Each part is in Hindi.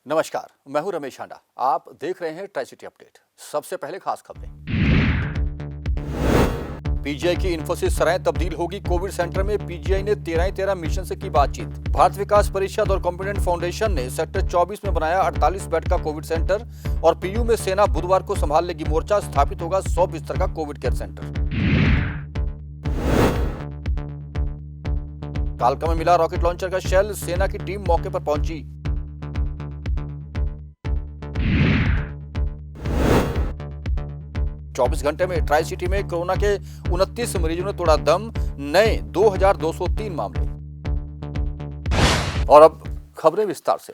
नमस्कार, मैं हूं रमेश हांडा। आप देख रहे हैं ट्राई सिटी अपडेट। सबसे पहले खास खबरें। पीजीआई की इंफोसिस सराय तब्दील होगी कोविड सेंटर में। पीजीआई ने 13 मिशन से की बातचीत। भारत विकास परिषद और कॉम्पिटेंट फाउंडेशन ने सेक्टर 24 में बनाया 48 बेड का कोविड सेंटर। और पीयू में सेना बुधवार को संभाल लेगी मोर्चा। स्थापित होगा 100 बिस्तर का कोविड केयर सेंटर। कालका में मिला रॉकेट लॉन्चर का शेल। सेना की टीम मौके पर पहुंची। चौबीस घंटे में ट्राई सिटी में कोरोना के 29 मरीजों ने तोड़ा दम। नए 2203 मामले। और अब खबरें विस्तार से।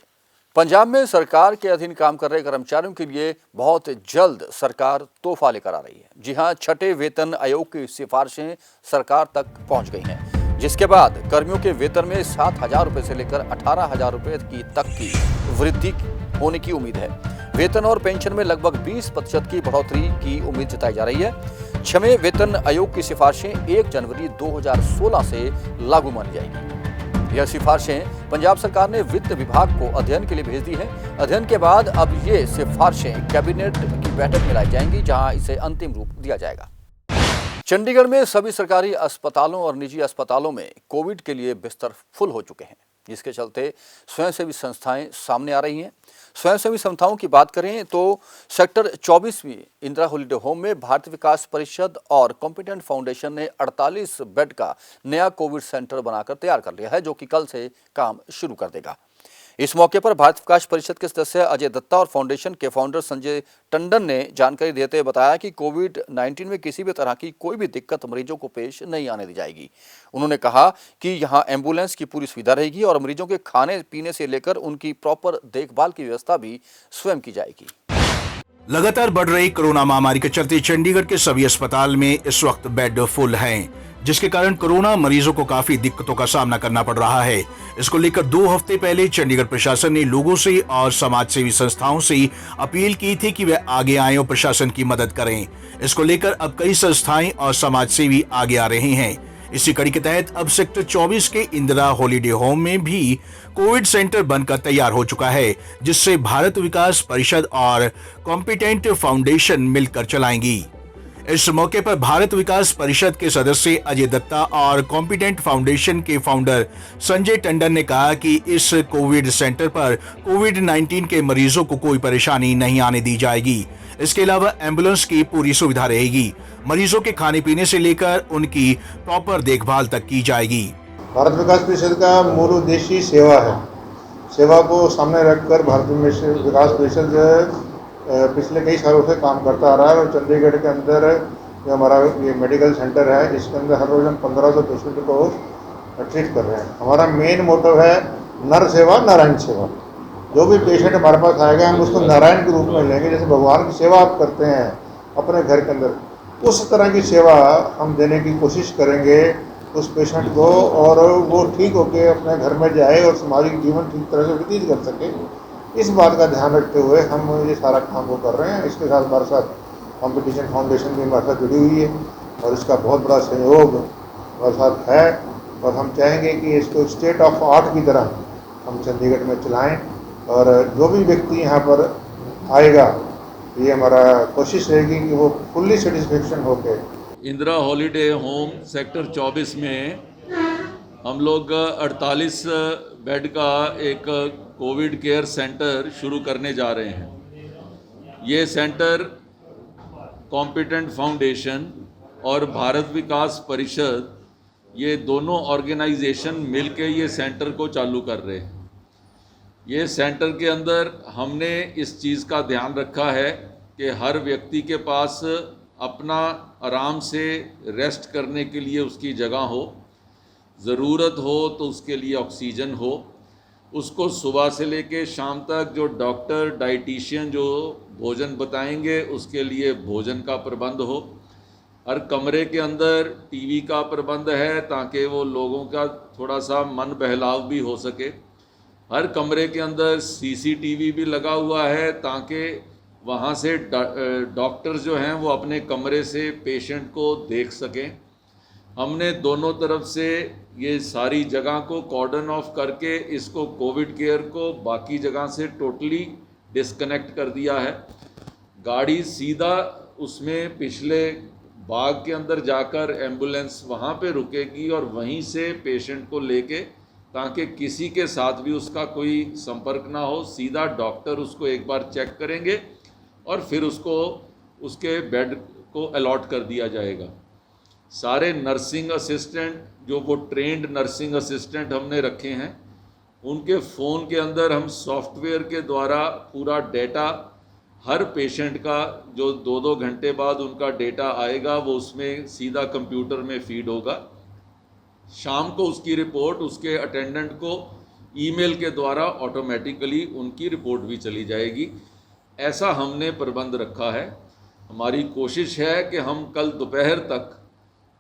पंजाब में सरकार के अधीन काम कर रहे कर्मचारियों के लिए बहुत जल्द सरकार तोहफा लेकर आ रही है। जी हां, छठे वेतन आयोग की सिफारिशें सरकार तक पहुंच गई हैं, जिसके बाद कर्मियों के वेतन में 7,000 रुपए से लेकर 18,000 रुपए तक की वृद्धि होने की उम्मीद है। वेतन और पेंशन में लगभग 20% की बढ़ोतरी की उम्मीद जताई जा रही है। छठे वेतन आयोग की सिफारिशें 1 जनवरी 2016 से लागू मानी जाएंगी। यह सिफारिशें पंजाब सरकार ने वित्त विभाग को अध्ययन के लिए भेज दी है। अध्ययन के बाद अब ये सिफारिशें कैबिनेट की बैठक में लाई जाएंगी, जहां इसे अंतिम रूप दिया जाएगा। चंडीगढ़ में सभी सरकारी अस्पतालों और निजी अस्पतालों में कोविड के लिए बिस्तर फुल हो चुके हैं, जिसके चलते स्वयंसेवी संस्थाएं सामने आ रही हैं। स्वयंसेवी संस्थाओं की बात करें तो सेक्टर 24 इंदिरा हॉलीडे होम में भारत विकास परिषद और कॉम्पिटेंट फाउंडेशन ने 48 बेड का नया कोविड सेंटर बनाकर तैयार कर लिया है, जो कि कल से काम शुरू कर देगा। इस मौके पर भारत विकास परिषद के सदस्य अजय दत्ता और फाउंडेशन के फाउंडर संजय टंडन ने जानकारी देते हुए बताया कि कोविड-19 में किसी भी तरह की कोई भी दिक्कत मरीजों को पेश नहीं आने दी जाएगी। उन्होंने कहा कि यहां एम्बुलेंस की पूरी सुविधा रहेगी और मरीजों के खाने पीने से लेकर उनकी प्रॉपर देखभाल की व्यवस्था भी स्वयं की जाएगी। लगातार बढ़ रही कोरोना महामारी के चलते चंडीगढ़ के सभी अस्पताल में इस वक्त बेड फुल हैं, जिसके कारण कोरोना मरीजों को काफी दिक्कतों का सामना करना पड़ रहा है। इसको लेकर 2 हफ्ते पहले चंडीगढ़ प्रशासन ने लोगों से और समाज सेवी संस्थाओं से अपील की थी कि वे आगे आए और प्रशासन की मदद करें। इसको लेकर अब कई संस्थाएं और समाज सेवी आगे आ रहे हैं। इसी कड़ी के तहत अब सेक्टर 24 के इंदिरा हॉलीडे होम में भी कोविड सेंटर बनकर तैयार हो चुका है, जिससे भारत विकास परिषद और कॉम्पिटेंट फाउंडेशन मिलकर चलाएंगी। इस मौके पर भारत विकास परिषद के सदस्य अजय दत्ता और कॉम्पिटेंट फाउंडेशन के फाउंडर संजय टंडन ने कहा कि इस कोविड सेंटर पर कोविड-19 के मरीजों को कोई परेशानी नहीं आने दी जाएगी। इसके अलावा एम्बुलेंस की पूरी सुविधा रहेगी। मरीजों के खाने पीने से लेकर उनकी प्रॉपर देखभाल तक की जाएगी। भारत विकास परिषद का मूल उद्देश्य सेवा है। सेवा को सामने रखकर भारत विकास परिषद पिछले कई सालों से काम करता आ रहा है। और चंडीगढ़ के अंदर जो हमारा ये मेडिकल सेंटर है, इसके अंदर हर रोज हम 1500 पेशेंट को ट्रीट कर रहे हैं। हमारा मेन मोटिव है नर सेवा नारायण सेवा। जो भी पेशेंट हमारे पास आएगा, हम उसको नारायण के रूप में लेंगे। जैसे भगवान की सेवा आप करते हैं अपने घर के अंदर, उस तरह की सेवा हम देने की कोशिश करेंगे उस पेशेंट को, और वो ठीक होकर अपने घर में जाए और सामाजिक जीवन ठीक तरह से व्यतीत कर सके। इस बात का ध्यान रखते हुए हम ये सारा काम वो कर रहे हैं। इसके साथ हमारे साथ कॉम्पिटिशन फाउंडेशन भी हमारे साथ जुड़ी हुई है और इसका बहुत बड़ा सहयोग हमारे साथ है। और हम चाहेंगे कि इसको स्टेट ऑफ आर्ट की तरह हम चंडीगढ़ में चलाएं। और जो भी व्यक्ति यहाँ पर आएगा, ये हमारा कोशिश रहेगी कि वो फुल्ली सेटिस्फेक्शन होकर। इंदिरा हॉलीडे होम सेक्टर 24 में हम लोग 48 बेड का एक कोविड केयर सेंटर शुरू करने जा रहे हैं। ये सेंटर कॉम्पिटेंट फाउंडेशन और भारत विकास परिषद, ये दोनों ऑर्गेनाइजेशन मिलके ये सेंटर को चालू कर रहे हैं। ये सेंटर के अंदर हमने इस चीज़ का ध्यान रखा है कि हर व्यक्ति के पास अपना आराम से रेस्ट करने के लिए उसकी जगह हो, ज़रूरत हो तो उसके लिए ऑक्सीजन हो, उसको सुबह से लेके शाम तक जो डॉक्टर डाइटिशियन जो भोजन बताएंगे उसके लिए भोजन का प्रबंध हो। हर कमरे के अंदर टीवी का प्रबंध है ताकि वो लोगों का थोड़ा सा मन बहलाव भी हो सके। हर कमरे के अंदर सीसीटीवी भी लगा हुआ है ताकि वहाँ से डॉक्टर जो हैं वो अपने कमरे से पेशेंट को देख सकें। हमने दोनों तरफ से ये सारी जगह को कॉर्डन ऑफ करके इसको कोविड केयर को बाकी जगह से टोटली डिस्कनेक्ट कर दिया है। गाड़ी सीधा उसमें पिछले बाग के अंदर जाकर एम्बुलेंस वहाँ पे रुकेगी और वहीं से पेशेंट को लेके, ताकि किसी के साथ भी उसका कोई संपर्क ना हो, सीधा डॉक्टर उसको एक बार चेक करेंगे और फिर उसको उसके बेड को अलॉट कर दिया जाएगा। सारे नर्सिंग असिस्टेंट जो वो ट्रेंड नर्सिंग असिस्टेंट हमने रखे हैं, उनके फ़ोन के अंदर हम सॉफ्टवेयर के द्वारा पूरा डेटा हर पेशेंट का जो 2-2 घंटे बाद उनका डेटा आएगा वो उसमें सीधा कंप्यूटर में फीड होगा। शाम को उसकी रिपोर्ट उसके अटेंडेंट को ईमेल के द्वारा ऑटोमेटिकली उनकी रिपोर्ट भी चली जाएगी। ऐसा हमने प्रबंध रखा है। हमारी कोशिश है कि हम कल दोपहर तक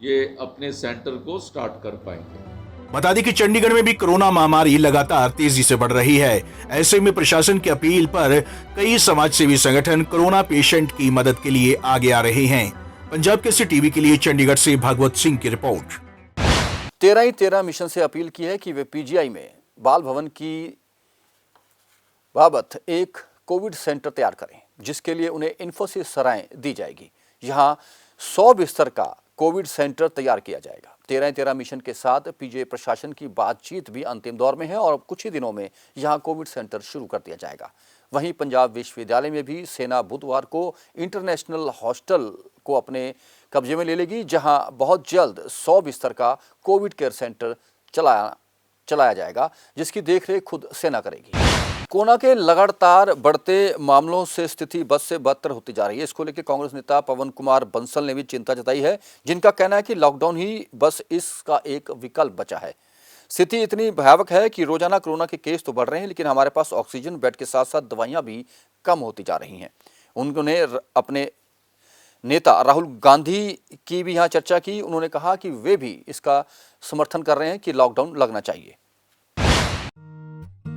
ये अपने सेंटर को स्टार्ट कर पाएंगे। बता दें कि चंडीगढ़ में भी कोरोना महामारी लगातार तेजी से बढ़ रही है। ऐसे में प्रशासन की अपील पर कई समाजसेवी संगठन कोरोना पेशेंट की मदद के लिए आगे आ रहे हैं। पंजाब केसरी टीवी के लिए चंडीगढ़ से भागवत सिंह की रिपोर्ट। 13 मिशन से अपील की है कि वे पीजीआई में बाल भवन की बाबत एक कोविड सेंटर तैयार करें, जिसके लिए उन्हें इन्फोसिस सराहें दी जाएगी। यहाँ 100 बिस्तर का कोविड सेंटर तैयार किया जाएगा। 13 मिशन के साथ पीजीआई प्रशासन की बातचीत भी अंतिम दौर में है और कुछ ही दिनों में यहाँ कोविड सेंटर शुरू कर दिया जाएगा। वहीं पंजाब विश्वविद्यालय में भी सेना बुधवार को इंटरनेशनल हॉस्टल को अपने कब्जे में ले लेगी, जहां बहुत जल्द 100 बिस्तर का कोविड केयर सेंटर चलाया जाएगा, जिसकी देखरेख खुद सेना करेगी। कोरोना के लगातार बढ़ते मामलों से स्थिति बद से बदतर होती जा रही है। इसको लेकर कांग्रेस नेता पवन कुमार बंसल ने भी चिंता जताई है, जिनका कहना है कि लॉकडाउन ही बस इसका एक विकल्प बचा है। स्थिति इतनी भयावह है कि रोजाना कोरोना के केस तो बढ़ रहे हैं, लेकिन हमारे पास ऑक्सीजन बेड के साथ साथ दवाइयां भी कम होती जा रही हैं। उन्होंने अपने नेता राहुल गांधी की भी यहाँ चर्चा की। उन्होंने कहा कि वे भी इसका समर्थन कर रहे हैं कि लॉकडाउन लगना चाहिए।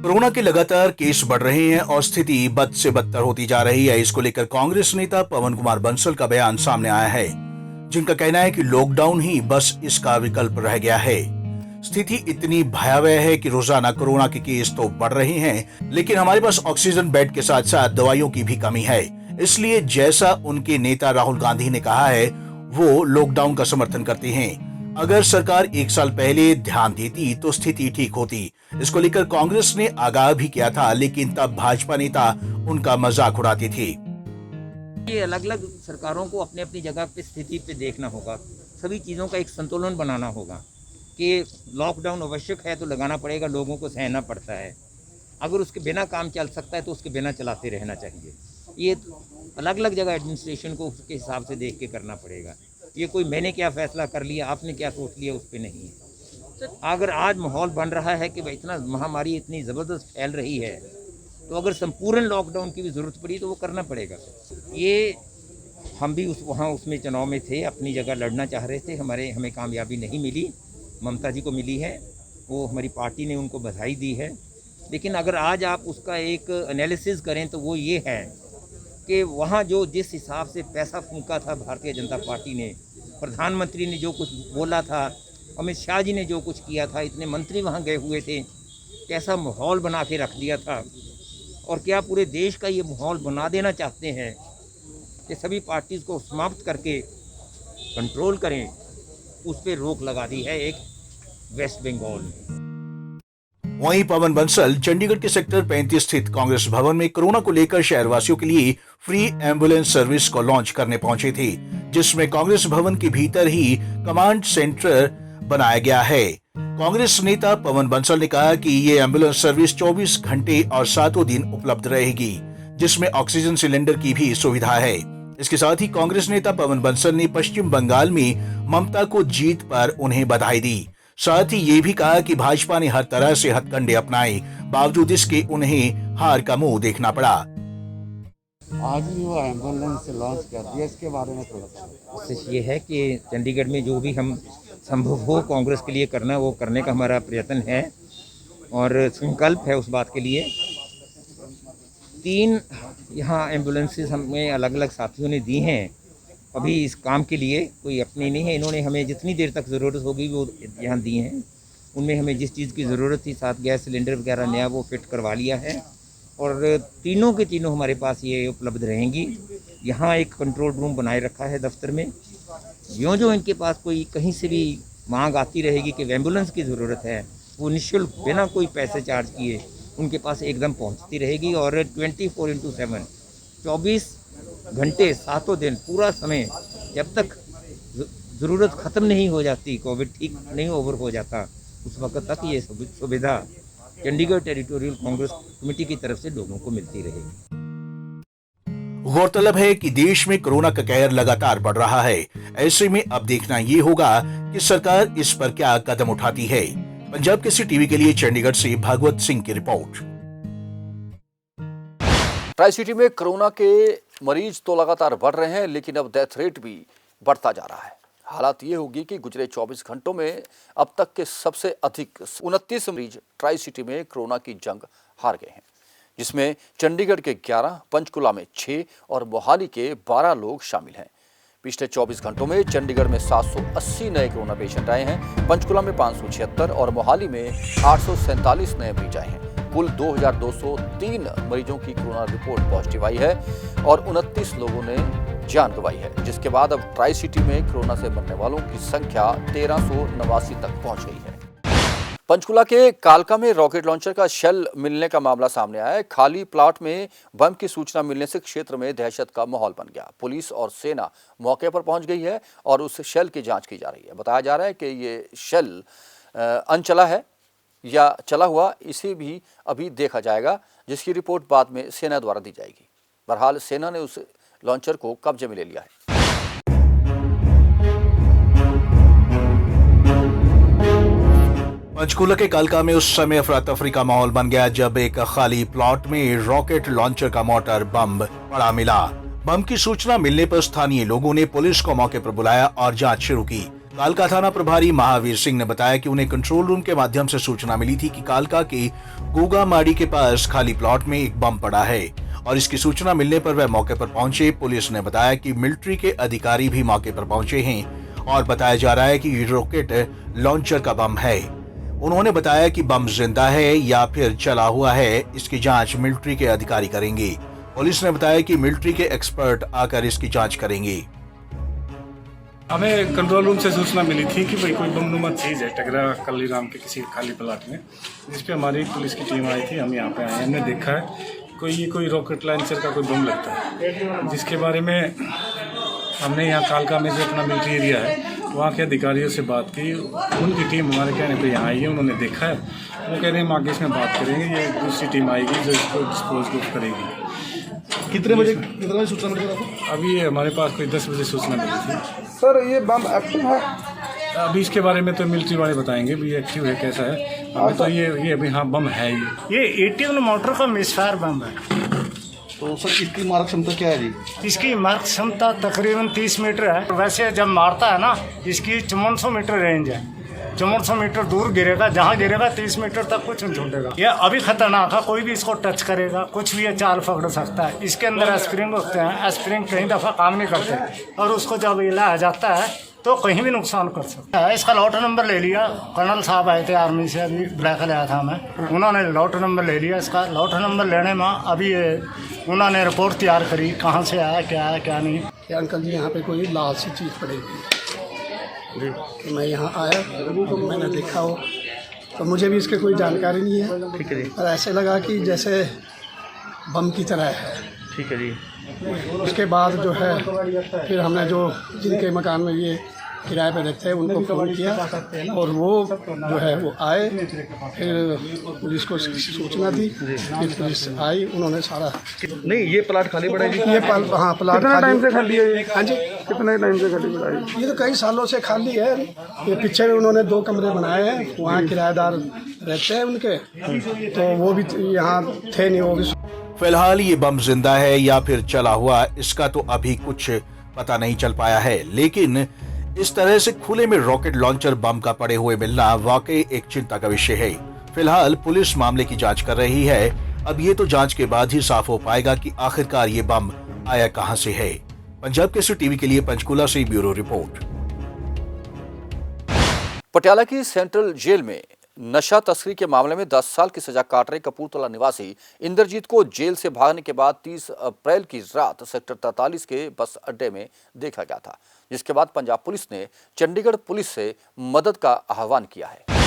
कोरोना के लगातार केस बढ़ रहे हैं और स्थिति बद से बदतर होती जा रही है। इसको लेकर कांग्रेस नेता पवन कुमार बंसल का बयान सामने आया है, जिनका कहना है कि लॉकडाउन ही बस इसका विकल्प रह गया है। स्थिति इतनी भयावह है कि रोजाना कोरोना के केस तो बढ़ रहे हैं, लेकिन हमारे पास ऑक्सीजन बेड के साथ साथ दवाइयों की भी कमी है। इसलिए जैसा उनके नेता राहुल गांधी ने कहा है, वो लॉकडाउन का समर्थन करते हैं। अगर सरकार 1 साल पहले ध्यान देती तो स्थिति ठीक होती। इसको लेकर कांग्रेस ने आगाह भी किया था, लेकिन तब भाजपा नेता उनका मजाक उड़ाते थे। ये अलग अलग सरकारों को अपने अपनी जगह पे स्थिति पे देखना होगा। सभी चीज़ों का एक संतुलन बनाना होगा कि लॉकडाउन आवश्यक है तो लगाना पड़ेगा, लोगों को सहना पड़ता है। अगर उसके बिना काम चल सकता है तो उसके बिना चलाते रहना चाहिए। ये अलग अलग जगह एडमिनिस्ट्रेशन को उसके हिसाब से देख के करना पड़ेगा। ये कोई मैंने क्या फ़ैसला कर लिया, आपने क्या सोच लिया, उस पर नहीं है। अगर आज माहौल बन रहा है कि भाई इतना महामारी इतनी ज़बरदस्त फैल रही है, तो अगर संपूर्ण लॉकडाउन की भी ज़रूरत पड़ी तो वो करना पड़ेगा। ये हम भी उसमें चुनाव में थे, अपनी जगह लड़ना चाह रहे थे, हमें कामयाबी नहीं मिली। ममता जी को मिली है, वो हमारी पार्टी ने उनको बधाई दी है। लेकिन अगर आज आप उसका एक एनालिसिस करें तो वो ये है कि वहाँ जो जिस हिसाब से पैसा फूंका था भारतीय जनता पार्टी ने, प्रधानमंत्री ने जो कुछ बोला था, अमित शाह जी ने जो कुछ किया था, इतने मंत्री वहाँ गए हुए थे, कैसा माहौल बना के रख दिया था। और क्या पूरे देश का ये माहौल बना देना चाहते हैं कि सभी पार्टीज़ को समाप्त करके कंट्रोल करें, उस पर रोक लगा दी है एक वेस्ट बंगाल में। वहीं पवन बंसल चंडीगढ़ के सेक्टर 35 स्थित कांग्रेस भवन में कोरोना को लेकर शहरवासियों के लिए फ्री एम्बुलेंस सर्विस को लॉन्च करने पहुंचे थे, जिसमें कांग्रेस भवन के भीतर ही कमांड सेंटर बनाया गया है। कांग्रेस नेता पवन बंसल ने कहा कि ये एम्बुलेंस सर्विस 24 घंटे और 7 दिन उपलब्ध रहेगी, जिसमें ऑक्सीजन सिलेंडर की भी सुविधा है। इसके साथ ही कांग्रेस नेता पवन बंसल ने पश्चिम बंगाल में ममता को जीत पर उन्हें बधाई दी। साथ ही ये भी कहा कि भाजपा ने हर तरह से हथकंडे अपनाए, बावजूद इसके उन्हें हार का मुंह देखना पड़ा। आज भी वो एम्बुलेंस लॉन्च कर दिया, इसके बारे में थोड़ा सा। कोशिश ये है कि चंडीगढ़ में जो भी हम संभव हो कांग्रेस के लिए करना, वो करने का हमारा प्रयत्न है और संकल्प है उस बात के लिए। 3 यहाँ एम्बुलेंसेस हमें अलग अलग साथियों ने दी हैं अभी इस काम के लिए, कोई अपनी नहीं है। इन्होंने हमें जितनी देर तक ज़रूरत होगी वो यहाँ दी हैं। उनमें हमें जिस चीज़ की ज़रूरत थी, 7 गैस सिलेंडर वगैरह नया वो फिट करवा लिया है और तीनों के तीनों हमारे पास ये उपलब्ध रहेंगी। यहाँ एक कंट्रोल रूम बनाए रखा है दफ्तर में। जो इनके पास कोई कहीं से भी मांग आती रहेगी कि एम्बुलेंस की ज़रूरत है, वो निःशुल्क बिना कोई पैसे चार्ज किए उनके पास एकदम पहुंचती रहेगी। और 24/7 24 घंटे 7 दिन पूरा समय, जब तक ज़रूरत ख़त्म नहीं हो जाती, कोविड ठीक नहीं ओवर हो जाता, उस वक्त तक ये सुविधा चंडीगढ़ टेरिटोरियल कांग्रेस कमेटी की तरफ से लोगों को मिलती रहेगी। गौरतलब है कि देश में कोरोना का कहर लगातार बढ़ रहा है। ऐसे में अब देखना ये होगा कि सरकार इस पर क्या कदम उठाती है। पंजाब केसरी टीवी के लिए चंडीगढ़ से भागवत सिंह की रिपोर्ट। ट्राई सिटी में कोरोना के मरीज तो लगातार बढ़ रहे हैं, लेकिन अब डेथ रेट भी बढ़ता जा रहा है। हालात ये होगी कि गुजरे 24 घंटों में अब तक के सबसे अधिक 29 मरीज ट्राई सिटी में कोरोना की जंग हार गए हैं, जिसमें चंडीगढ़ के 11, पंचकुला में 6 और मोहाली के 12 लोग शामिल हैं। पिछले 24 घंटों में चंडीगढ़ में 780 नए कोरोना पेशेंट आए हैं, पंचकुला में 576 और मोहाली में 847 नए मरीज आए हैं। कुल 2203 मरीजों की कोरोना रिपोर्ट पॉजिटिव आई है और 29 लोगों ने जान गंवाई है, जिसके बाद अब ट्राई सिटी में कोरोना से मरने वालों की संख्या 1389 तक पहुंच गई है। पंचकुला के कालका में रॉकेट लॉन्चर का शेल मिलने का मामला सामने आया है। खाली प्लॉट में बम की सूचना मिलने से क्षेत्र में दहशत का माहौल बन गया। पुलिस और सेना मौके पर पहुंच गई है और उस शेल की जांच की जा रही है। बताया जा रहा है कि ये शेल अनचला है या चला हुआ, इसे भी अभी देखा जाएगा, जिसकी रिपोर्ट बाद में सेना द्वारा दी जाएगी। बहरहाल सेना ने उस लॉन्चर को कब्जे में ले लिया है। पंचकुला के कालका में उस समय अफरा तफरी का माहौल बन गया जब एक खाली प्लॉट में रॉकेट लॉन्चर का मोटर बम पड़ा मिला। बम की सूचना मिलने पर स्थानीय लोगों ने पुलिस को मौके पर बुलाया और जांच शुरू की। कालका थाना प्रभारी महावीर सिंह ने बताया कि उन्हें कंट्रोल रूम के माध्यम से सूचना मिली थी कि कालका के गोगामाड़ी के पास खाली प्लॉट में एक बम पड़ा है और इसकी सूचना मिलने पर वह मौके पर पहुंचे। पुलिस ने बताया कि मिलिट्री के अधिकारी भी मौके पर पहुंचे हैं और बताया जा रहा है कि रॉकेट लॉन्चर का बम है। उन्होंने बताया कि बम जिंदा है या फिर चला हुआ है, इसकी जांच मिलिट्री के अधिकारी करेंगे। पुलिस ने बताया कि मिलिट्री के एक्सपर्ट आकर इसकी जांच करेंगे। हमें कंट्रोल रूम से सूचना मिली थी कि भाई कोई बमनुमा चीज़ है टकरा कल्लीराम के किसी खाली प्लाट में, जिस पे हमारी पुलिस की टीम आई थी। हम यहाँ पे आए, हमने देखा है कोई रॉकेट लॉन्चर का कोई बम लगता है, जिसके बारे में हमने यहाँ कालका में जो अपना मिलिट्री एरिया है वहाँ के अधिकारियों से बात की। उनकी टीम हमारे कहने पे यहाँ आई है, उन्होंने देखा है। वो कह रहे हैं हम आगे इसमें बात करेंगे, ये दूसरी टीम आएगी जो इसको डिस्पोज करेगी। कितने बजे सूचना मिली आपको? अभी हमारे पास कोई 10 बजे सूचना मिली थी। सर ये बम एक्टिव है? अभी इसके बारे में तो मिलिट्री वाले बताएंगे भी एक्टिव है कैसा है। हमें तो ये अभी हाँ बम है ये 81 मोटर का मिसफायर बम है। तो सर इसकी मारक क्षमता क्या है जी? इसकी मारक क्षमता तकरीबन 30 मीटर है। वैसे जब मारता है ना, इसकी 5400 मीटर रेंज है। 5400 मीटर दूर गिरेगा, जहाँ गिरेगा 30 मीटर तक कुछ नहीं छूटेगा। ये अभी खतरनाक है, कोई भी इसको टच करेगा, कुछ भी ये चाल पकड़ सकता है। इसके अंदर स्प्रिंग होते हैं, स्प्रिंग कई दफ़ा काम नहीं करते और उसको जब हिलाया जाता है तो कहीं भी नुकसान कर सकता है। इसका लॉट नंबर ले लिया, कर्नल साहब आए थे आर्मी से, अभी ब्लैक लाया था मैं, उन्होंने लॉट नंबर ले लिया। इसका लॉट नंबर लेने में अभी उन्होंने रिपोर्ट तैयार करी, कहाँ से आया क्या नहीं। अंकल जी यहाँ पे कोई लाल सी चीज़ पड़ी हुई जी। मैं यहाँ आया तो मैंने देखा हो, तो मुझे भी इसके कोई जानकारी नहीं है। ठीक है जी। और ऐसे लगा कि जैसे बम की तरह है। ठीक है जी। उसके बाद जो है फिर हमने जो जिनके मकान में ये किराए पे रहते हैं उनको फ़ोन किया और वो जो है वो आए, फिर पुलिस को सूचना दी, फिर पुलिस आई, उन्होंने सारा। नहीं ये प्लाट खाली पड़ा है जी? ये हाँ प्लाट कितना टाइम से खाली है? हाँ जी, कितने टाइम से खाली पड़ा है? ये तो कई सालों से खाली है। ये पीछे में उन्होंने 2 कमरे बनाए हैं, वहाँ किराएदार रहते हैं उनके, तो वो भी यहाँ थे नहीं। वो भी फिलहाल ये बम जिंदा है या फिर चला हुआ, इसका तो अभी कुछ पता नहीं चल पाया है, लेकिन इस तरह से खुले में रॉकेट लॉन्चर बम का पड़े हुए मिलना वाकई एक चिंता का विषय है। फिलहाल पुलिस मामले की जांच कर रही है। अब ये तो जांच के बाद ही साफ हो पाएगा कि आखिरकार ये बम आया कहां से है। पंजाब केसरी टीवी के लिए पंचकुला से ब्यूरो रिपोर्ट। पटियाला की सेंट्रल जेल में नशा तस्करी के मामले में 10 साल की सजा काट रहे कपूरथला निवासी इंद्रजीत को जेल से भागने के बाद 30 अप्रैल की रात सेक्टर 43 के बस अड्डे में देखा गया था, जिसके बाद पंजाब पुलिस ने चंडीगढ़ पुलिस से मदद का आह्वान किया है।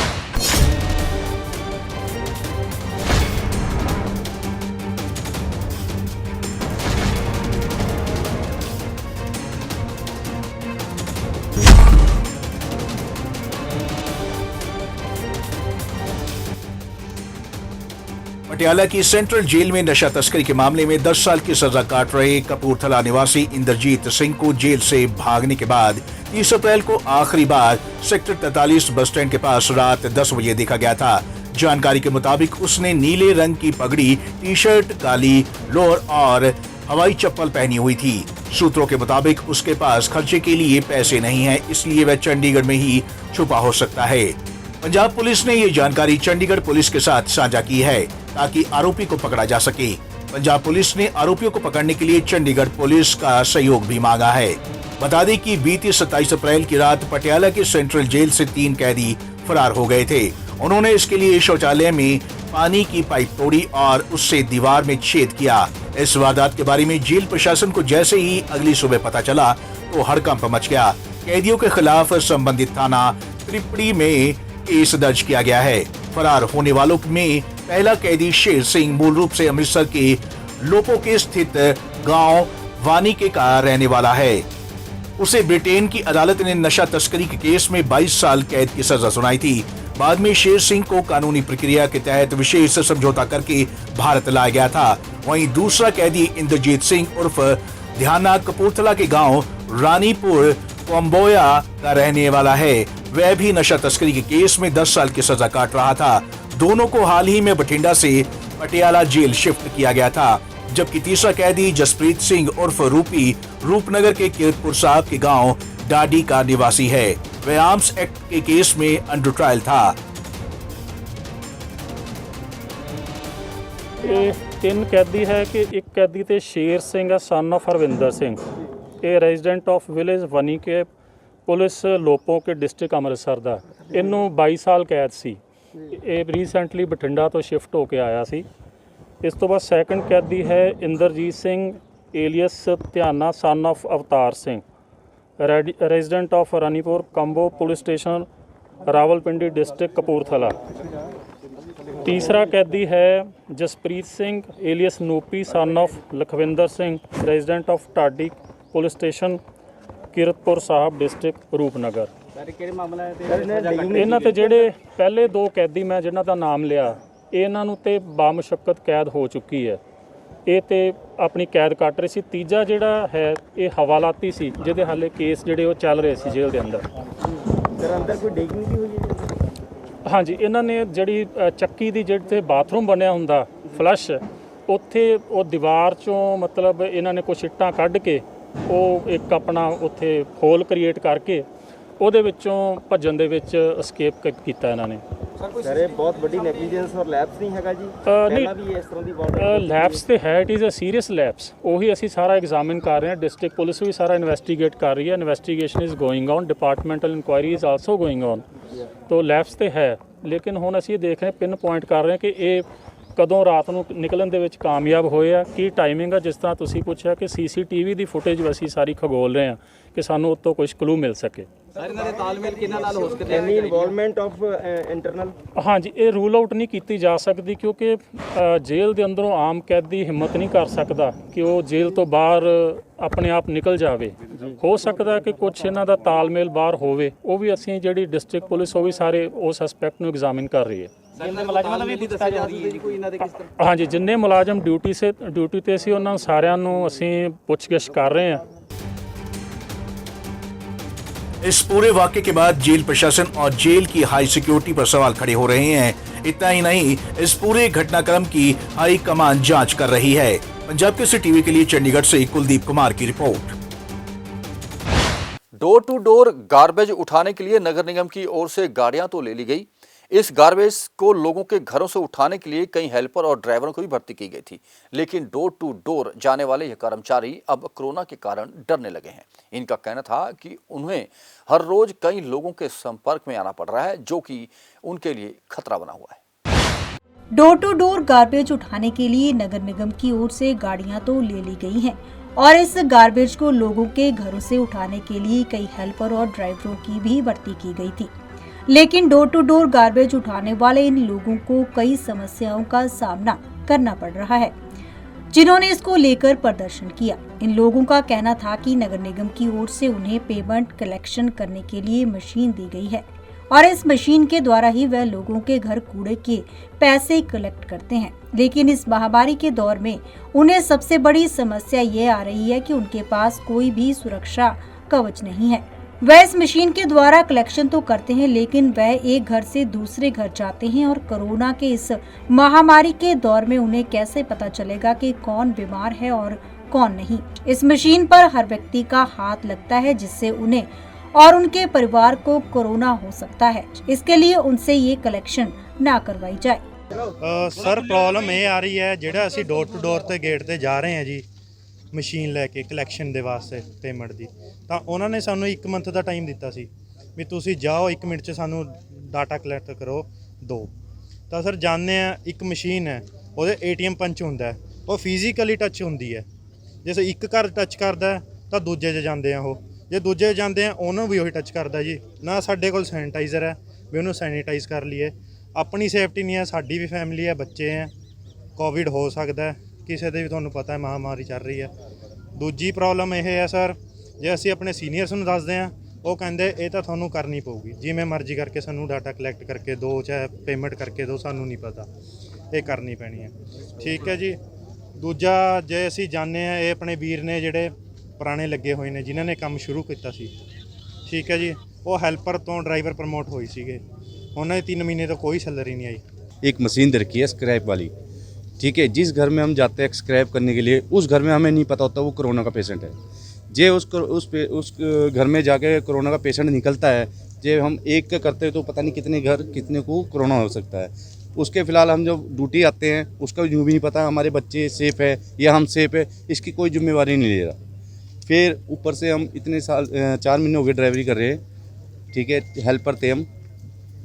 पटियाला की सेंट्रल जेल में नशा तस्करी के मामले में 10 साल की सजा काट रहे कपूरथला निवासी इंद्रजीत सिंह को जेल से भागने के बाद 30 अप्रैल को आखिरी बार सेक्टर 43 बस स्टैंड के पास रात 10 बजे देखा गया था। जानकारी के मुताबिक उसने नीले रंग की पगड़ी, टी शर्ट, काली लोअर और हवाई चप्पल पहनी हुई थी। सूत्रों के मुताबिक उसके पास खर्चे के लिए पैसे नहीं है, इसलिए वह चंडीगढ़ में ही छुपा हो सकता है। पंजाब पुलिस ने ये जानकारी चंडीगढ़ पुलिस के साथ साझा की है ताकि आरोपी को पकड़ा जा सके। पंजाब पुलिस ने आरोपियों को पकड़ने के लिए चंडीगढ़ पुलिस का सहयोग भी मांगा है। बता दें कि बीती 27 अप्रैल की रात पटियाला के सेंट्रल जेल से 3 कैदी फरार हो गए थे। उन्होंने इसके लिए शौचालय में पानी की पाइप तोड़ी और उससे दीवार में छेद किया। इस वारदात के बारे में जेल प्रशासन को जैसे ही अगली सुबह पता चला तो हड़कंप मच गया। कैदियों के खिलाफ संबंधित थाना त्रिपड़ी में केस दर्ज किया गया है। फरार होने वालों में पहला कैदी शेर सिंह मूल रूप से अमृतसर के लोपोके स्थित गांव वानिके का रहने वाला है। उसे ब्रिटेन की अदालत ने नशा तस्करी के केस में 22 साल कैद की सजा सुनाई थी। बाद में शेर सिंह को कानूनी प्रक्रिया के तहत विशेष समझौता करके भारत लाया गया था। वहीं दूसरा कैदी इंद्रजीत सिंह उर्फ ध्याना कपूरथला के गांव रानीपुर कोम्बोया का रहने वाला है। वह भी नशा तस्करी के केस में 10 साल की सजा काट रहा था। दोनों को हाल ही में बठिंडा से पटियाला जेल शिफ्ट किया गया था, जबकि तीसरा कैदी जसप्रीत सिंह उर्फ रूपी रूपनगर के किरतपुर साहब के गांव डाडी का निवासी है। वह आर्म्स एक्ट के केस में अंडर ट्रायल था। तीन कैदी है कि एक कैदी ते शेर सिंह है सन ऑफ हरविंदर सिंह, ये रेजिडेंट ऑफ विलेज वनीके पुलिस लोपों के डिस्ट्रिक्ट अमृतसर ਦਾ। ਇਹਨੂੰ 22 ਸਾਲ ਕੈਦ ਸੀ। ਇਹ ਰੀਸੈਂਟਲੀ ਬਠਿੰਡਾ ਤੋਂ ਸ਼ਿਫਟ ਹੋ ਕੇ ਆਇਆ ਸੀ। ਇਸ ਤੋਂ ਬਾਅਦ ਸੈਕੰਡ ਕੈਦੀ ਹੈ Inderjit Singh alias Dhiana son of Avtar Singh, resident of Ranipur Kambo police station Rawalpindi district Kapurthala. तीसरा कैदी है Jaspreet Singh alias Noopi son of Lakhwinder Singh, resident of Tadi police station Kiratpur Sahib district Rupnagar. ਇਹਨਾਂ ਤੇ ਜਿਹੜੇ ਪਹਿਲੇ 2 कैदी मैं जिन्हां ਦਾ ਨਾਮ ਲਿਆ, ਇਹਨਾਂ ਨੂੰ ਤੇ ਬਾਮਸ਼ੱਕਤ कैद हो चुकी है। ਇਹ ਤੇ ਆਪਣੀ कैद ਕੱਟ ਰਹੇ ਸੀ। ਤੀਜਾ ਜਿਹੜਾ ਹੈ ਇਹ ਹਵਾਲਾਤੀ ਸੀ, ਜਿਹਦੇ ਹਾਲੇ ਕੇਸ ਜਿਹੜੇ ਉਹ ਚੱਲ ਰਹੇ ਸੀ ਜੇਲ੍ਹ ਦੇ ਅੰਦਰ। ਅੰਦਰ ਕੋਈ ਡਿਗਿੰਗ ਵੀ ਹੋਈ ਹੈ? ਹਾਂਜੀ, ਇਹਨਾਂ ਨੇ ਜਿਹੜੀ ਚੱਕੀ ਦੀ ਜਿਹੜੇ ਬਾਥਰੂਮ ਬਣਿਆ ਹੁੰਦਾ ਫਲਸ਼, ਉੱਥੇ ਉਹ ਦੀਵਾਰ ਚੋਂ ਮਤਲਬ ਇਹਨਾਂ ਨੇ ਕੁਛ ਇੱਟਾਂ ਕੱਢ ਕੇ ਉਹ ਇੱਕ ਆਪਣਾ ਉੱਥੇ ਹੋਲ ਕ੍ਰੀਏਟ ਕਰਕੇ ਉਹਦੇ ਵਿੱਚੋਂ ਭੱਜਣ ਦੇ ਵਿੱਚ escape ਕੀਤਾ ਇਹਨਾਂ ਨੇ। ਸਰ ਇਹ ਬਹੁਤ ਵੱਡੀ ਨੈਗਲੀਜੈਂਸ ਔਰ ਲੈਪਸ ਨਹੀਂ ਹੈਗਾ ਜੀ? ਪਹਿਲਾਂ ਵੀ ਇਸ ਤਰ੍ਹਾਂ ਦੀ ਬਹੁਤ ਲੈਪਸ ਤੇ ਹੈ, it is a serious lapse. ਉਹੀ ਅਸੀਂ ਸਾਰਾ ਐਗਜ਼ਾਮਿਨ ਕਰ ਰਹੇ ਹਾਂ। ਡਿਸਟ੍ਰਿਕਟ ਪੁਲਿਸ ਵੀ ਸਾਰਾ ਇਨਵੈਸਟੀਗੇਟ ਕਰ ਰਹੀ ਹੈ। Investigation is going on, departmental inquiry is also going on. ਤੋ ਲੈਪਸ ਤੇ ਹੈ, ਲੇਕਿਨ ਹੁਣ ਅਸੀਂ ਦੇਖ ਰਹੇ ਪਿਨ ਪੁਆਇੰਟ ਕਰ ਰਹੇ ਹਾਂ ਕਿ ਇਹ ਕਦੋਂ ਰਾਤ ਨੂੰ ਨਿਕਲਣ ਦੇ ਵਿੱਚ ਕਾਮਯਾਬ ਹੋਏ ਆ, ਕੀ ਟਾਈਮਿੰਗ ਆ। ਜਿਸ ਤਰ੍ਹਾਂ ਤੁਸੀਂ ਪੁੱਛਿਆ ਕਿ CCTV ਦੀ ਫੁਟੇਜ ਅਸੀਂ ਸਾਰੀ ਖਗੋਲ ਰਹੇ ਹਾਂ ਕਿ ਸਾਨੂੰ ਉੱਤੋਂ ਕੁਝ ਕਲੂ ਮਿਲ ਸਕੇ। ਸਰ ਇਹਨਾਂ ਦੇ ਤਾਲਮੇਲ ਕਿਹਨਾਂ ਨਾਲ ਹੋ ਸਕਦਾ ਹੈ? ਐਨੀ ਇਨਵੋਲਵਮੈਂਟ ਆਫ ਇੰਟਰਨਲ? ਹਾਂਜੀ, ਇਹ ਰੂਲ ਆਊਟ ਨਹੀਂ ਕੀਤੀ ਜਾ ਸਕਦੀ ਕਿਉਂਕਿ ਜੇਲ੍ਹ ਦੇ ਅੰਦਰੋਂ ਆਮ ਕੈਦੀ ਹਿੰਮਤ ਨਹੀਂ ਕਰ ਸਕਦਾ ਕਿ ਉਹ ਜੇਲ੍ਹ ਤੋਂ ਬਾਹਰ ਆਪਣੇ ਆਪ ਨਿਕਲ ਜਾਵੇ। ਹੋ ਸਕਦਾ ਕਿ ਕੁਝ ਇਹਨਾਂ ਦਾ ਤਾਲਮੇਲ ਬਾਹਰ ਹੋਵੇ। ਉਹ ਵੀ ਅਸੀਂ ਜਿਹੜੀ ਡਿਸਟ੍ਰਿਕਟ ਪੁਲਿਸ ਉਹ ਵੀ ਸਾਰੇ ਉਸ ਐਸਪੈਕਟ ਨੂੰ ਐਗਜ਼ਾਮਿਨ ਕਰ ਰਹੀ ਹੈ। ਮੁਲਾਜ਼ਮਾਂ ਦਾ ਵੀ ਦੱਸਿਆ ਜਾ ਰਹੀ ਹੈ ਜੀ ਕੋਈ ਇਹਨਾਂ ਦੇ ਕਿਸ ਤਰ੍ਹਾਂ? ਹਾਂਜੀ, ਜਿੰਨੇ ਮੁਲਾਜ਼ਮ ਡਿਊਟੀ ਤੇ ਸੀ ਉਹਨਾਂ ਸਾਰਿਆਂ ਨੂੰ ਅਸੀਂ ਪੁੱਛਗਿੱਛ ਕਰ ਰਹੇ ਹਾਂ। इस पूरे वाक़े के बाद जेल प्रशासन और जेल की हाई सिक्योरिटी पर सवाल खड़े हो रहे हैं। इतना ही नहीं, इस पूरे घटनाक्रम की हाई कमान जांच कर रही है। पंजाब केसरी टीवी के लिए चंडीगढ़ से कुलदीप कुमार की report. Door to door garbage उठाने के लिए नगर निगम की ओर से गाड़ियां तो ले ली गई, इस गार्बेज को लोगों के घरों से उठाने के लिए कई हेल्पर और ड्राइवरों को भी भर्ती की गई थी, लेकिन डोर टू डोर जाने वाले ये कर्मचारी अब कोरोना के कारण डरने लगे हैं। इनका कहना था कि उन्हें हर रोज कई लोगों के संपर्क में आना पड़ रहा है, जो कि उनके लिए खतरा बना हुआ है। डोर टू डोर गार्बेज उठाने के लिए नगर निगम की ओर से गाड़ियां तो ले ली गई हैं और इस गार्बेज को लोगों के घरों से उठाने के लिए कई हेल्पर और ड्राइवरों की भी भर्ती की गई थी, लेकिन डोर टू डोर गार्बेज उठाने वाले इन लोगों को कई समस्याओं का सामना करना पड़ रहा है, जिन्होंने इसको लेकर प्रदर्शन किया। इन लोगों का कहना था कि नगर निगम की ओर से उन्हें पेमेंट कलेक्शन करने के लिए मशीन दी गई है और इस मशीन के द्वारा ही वह लोगों के घर कूड़े के पैसे कलेक्ट करते हैं, लेकिन इस महामारी के दौर में उन्हें सबसे बड़ी समस्या ये आ रही है कि उनके पास कोई भी सुरक्षा कवच नहीं है। वह इस मशीन के द्वारा कलेक्शन तो करते हैं, लेकिन वह एक घर से दूसरे घर जाते हैं और कोरोना के इस महामारी के दौर में उन्हें कैसे पता चलेगा कि कौन बीमार है और कौन नहीं। इस मशीन पर हर व्यक्ति का हाथ लगता है, जिससे उन्हें और उनके परिवार को कोरोना हो सकता है। इसके लिए उनसे ये कलेक्शन ना करवाई जाए। सर प्रॉब्लम ये आ रही है, ਜਿਹੜਾ ਅਸੀਂ ਡੋਰ ਟੂ ਡੋਰ ਤੇ ਗੇਟ ਤੇ ਜਾ ਰਹੇ ਹਾਂ ਜੀ ਮਸ਼ੀਨ ਲੈ ਕੇ ਕਲੈਕਸ਼ਨ ਦੇ ਵਾਸਤੇ ਪੇਮੈਂਟ ਦੀ, ਤਾਂ ਉਹਨਾਂ ਨੇ ਸਾਨੂੰ 1 ਮੰਥ ਦਾ ਟਾਈਮ ਦਿੱਤਾ ਸੀ ਵੀ ਤੁਸੀਂ ਜਾਓ 1 ਮਿੰਟ 'ਚ ਸਾਨੂੰ ਡਾਟਾ ਕਲੈਕਟ ਕਰੋ ਦੋ। ਤਾਂ ਸਰ ਜਾਣਦੇ ਆ ਇੱਕ ਮਸ਼ੀਨ ਹੈ, ਉਹਦੇ ATM ਪੰਚ ਹੁੰਦਾ ਹੈ, ਉਹ ਫਿਜ਼ੀਕਲੀ ਟੱਚ ਹੁੰਦੀ ਹੈ। ਜੇ ਇੱਕ ਘਰ ਟੱਚ ਕਰਦਾ ਤਾਂ ਦੂਜੇ 'ਚ ਜਾਂਦੇ ਆ, ਉਹ ਜੇ ਦੂਜੇ ਜਾਂਦੇ ਆ ਉਹਨੂੰ ਵੀ ਉਹੀ ਟੱਚ ਕਰਦਾ ਜੀ। ਨਾ ਸਾਡੇ ਕੋਲ ਸੈਨੀਟਾਈਜ਼ਰ ਹੈ ਵੀ ਉਹਨੂੰ ਸੈਨੀਟਾਈਜ਼ ਕਰ ਲਈਏ, ਆਪਣੀ ਸੇਫਟੀ ਨਹੀਂ ਹੈ, ਸਾਡੀ ਵੀ ਫੈਮਿਲੀ ਹੈ, ਬੱਚੇ ਹੈ, ਕੋਵਿਡ ਹੋ ਸਕਦਾ ਹੈ ਕਿਸੇ ਦੇ ਵੀ, ਤੁਹਾਨੂੰ ਪਤਾ ਹੈ ਮਹਾਮਾਰੀ ਚੱਲ ਰਹੀ ਹੈ। ਦੂਜੀ ਪ੍ਰੋਬਲਮ ਇਹ ਹੈ ਸਰ, ਜੇ ਅਸੀਂ ਆਪਣੇ ਸੀਨੀਅਰਸ ਨੂੰ ਦੱਸਦੇ ਹਾਂ ਉਹ ਕਹਿੰਦੇ ਇਹ ਤਾਂ ਤੁਹਾਨੂੰ ਕਰਨੀ ਪਊਗੀ, ਜਿਵੇਂ ਮਰਜ਼ੀ ਕਰਕੇ ਸਾਨੂੰ ਡਾਟਾ ਕਲੈਕਟ ਕਰਕੇ ਦਿਓ, ਚਾਹੇ ਪੇਮੈਂਟ ਕਰਕੇ ਦਿਓ, ਸਾਨੂੰ ਨਹੀਂ ਪਤਾ, ਇਹ ਕਰਨੀ ਪੈਣੀ ਹੈ। ਠੀਕ ਹੈ ਜੀ। ਦੂਜਾ ਜੇ ਅਸੀਂ ਜਾਣਦੇ ਹਾਂ, ਇਹ ਆਪਣੇ ਵੀਰ ਨੇ ਜਿਹੜੇ ਪੁਰਾਣੇ ਲੱਗੇ ਹੋਏ ਨੇ, ਜਿਨ੍ਹਾਂ ਨੇ ਕੰਮ ਸ਼ੁਰੂ ਕੀਤਾ ਸੀ, ਠੀਕ है जी, वो हेल्पर तो ड्राइवर प्रमोट हुए सीगे, उन्होंने 3 महीने तो कोई सैलरी नहीं आई। एक मशीन दे रखी है स्क्रैप वाली, ठीक है, जिस घर में हम जाते हैं स्क्रैप करने के लिए, उस घर में हमें नहीं पता होता वो कोरोना का पेशेंट है। जे उस घर में जाके कोरोना का पेशेंट निकलता है, जे हम एक का करते हैं तो पता नहीं कितने घर कितने को कोरोना हो सकता है। उसके फ़िलहाल हम जब ड्यूटी आते हैं उसका यूँ भी नहीं पता हमारे बच्चे सेफ़ है या हम सेफ़ है, इसकी कोई जिम्मेवारी नहीं ले रहा। फिर ऊपर से हम इतने साल 4 महीने हो गए ड्राइवरी कर रहे हैं, ठीक है, हेल्पर थे हम।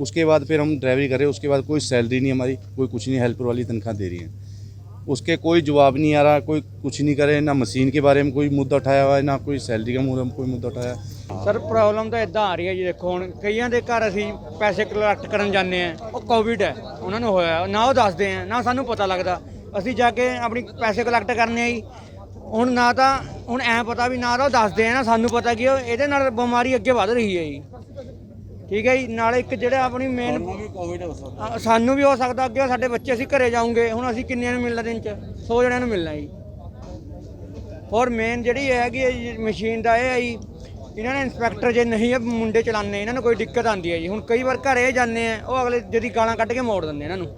उसके बाद फिर हम ड्राइवरी कर रहे हैं, उसके बाद कोई सैलरी नहीं हमारी, कोई कुछ नहीं, हेल्पर वाली तनख्वाह दे रही है, उसके कोई जवाब नहीं आ रहा, कोई कुछ नहीं करे, ना मशीन के बारे में कोई मुद्दा उठाया हुआ है, ना कोई सैलरी का कोई मुद्दा उठाया। सर प्रॉब्लम तो इदा आ रही है जी, देखो हम कईयां दे घर असीं पैसे कलैक्ट करन जाने हैं, वो कोविड है उन्होंने होया, ना वो दसदे हैं ना सानू पता लगता, असीं जाके अपनी पैसे कलैक्ट करने ही ਹੁਣ ਨਾ ਤਾਂ ਹੁਣ ਐ ਪਤਾ ਵੀ ਨਾ ਤਾਂ ਉਹ ਦੱਸਦੇ ਆ ਨਾ ਸਾਨੂੰ ਪਤਾ ਕਿ ਇਹਦੇ ਨਾਲ ਬਿਮਾਰੀ ਅੱਗੇ ਵੱਧ ਰਹੀ ਹੈ ਜੀ। ਠੀਕ ਹੈ ਜੀ। ਨਾਲੇ ਇੱਕ ਜਿਹੜਾ ਆਪਣੀ ਮੇਨ ਸਾਨੂੰ ਵੀ ਹੋ ਸਕਦਾ ਅੱਗੇ, ਸਾਡੇ ਬੱਚੇ ਅਸੀਂ ਘਰੇ ਜਾਊਂਗੇ, ਹੁਣ ਅਸੀਂ ਕਿੰਨਿਆਂ ਨੂੰ ਮਿਲਣਾ ਦਿਨ 'ਚ 100 ਜਣਿਆਂ ਨੂੰ ਮਿਲਣਾ ਜੀ। ਔਰ ਮੇਨ ਜਿਹੜੀ ਹੈਗੀ ਮਸ਼ੀਨ ਦਾ ਇਹ ਹੈ ਜੀ, ਇਹਨਾਂ ਨੇ ਇੰਸਪੈਕਟਰ ਜੇ ਨਹੀਂ ਇਹ ਮੁੰਡੇ ਚਲਾਉਂਦੇ, ਇਹਨਾਂ ਨੂੰ ਕੋਈ ਦਿੱਕਤ ਆਉਂਦੀ ਹੈ ਜੀ। ਹੁਣ ਕਈ ਵਾਰ ਘਰੇ ਜਾਂਦੇ ਆ, ਉਹ ਅਗਲੇ ਜਿਹੜੀ ਗਾਲਾਂ ਕੱਢ ਕੇ ਮੋੜ ਦਿੰਦੇ ਇਹਨਾਂ ਨੂੰ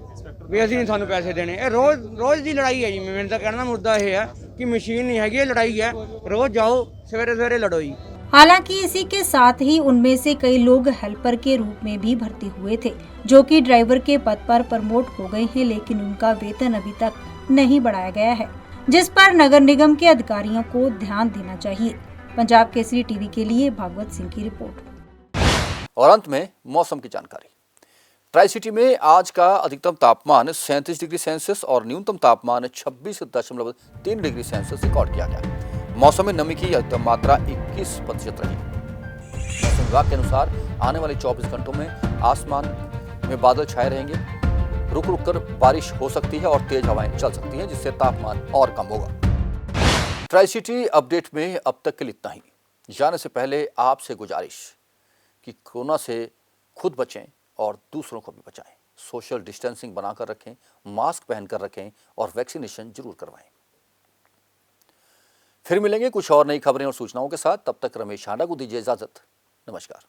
ਵੀ ਅਸੀਂ ਨਹੀਂ ਸਾਨੂੰ ਪੈਸੇ ਦੇਣੇ। ਇਹ ਰੋਜ਼ ਦੀ ਲੜਾਈ ਹੈ ਜੀ। ਮੈਨੂੰ ਤਾਂ ਕਹਿਣ ਦਾ ਮੁੱਦਾ ਇਹ ਹੈ कि मशीन नहीं हैगी, लड़ाई है, रोज जाओ सवेरे सवेरे लड़ो ही। हालांकि इसी के साथ ही उनमें से कई लोग हेल्पर के रूप में भी भर्ती हुए थे, जो कि ड्राइवर के पद पर प्रमोट हो गए हैं, लेकिन उनका वेतन अभी तक नहीं बढ़ाया गया है, जिस पर नगर निगम के अधिकारियों को ध्यान देना चाहिए। पंजाब केसरी टीवी के लिए भागवत सिंह की रिपोर्ट। और अंत में मौसम की जानकारी। ट्राई सिटी में आज का अधिकतम तापमान 37 डिग्री सेल्सियस और न्यूनतम तापमान 26.3 डिग्री सेल्सियस रिकॉर्ड किया गया। मौसम में नमी की अधिकतम मात्रा 21% रही। मौसम विभाग के अनुसार आने वाले 24 घंटों में आसमान में बादल छाए रहेंगे, रुक रुक कर बारिश हो सकती है और तेज हवाएं चल सकती हैं, जिससे तापमान और कम होगा। ट्राई सिटी अपडेट में अब तक के लिए इतना ही। जाने से पहले आपसे गुजारिश कि कोरोना से खुद बचें और दूसरों को भी बचाएं। सोशल डिस्टेंसिंग बनाकर रखें, मास्क पहनकर रखें और वैक्सीनेशन जरूर करवाएं। फिर मिलेंगे कुछ और नई खबरें और सूचनाओं के साथ। तब तक रमेश हांडा को दीजिए इजाजत। नमस्कार।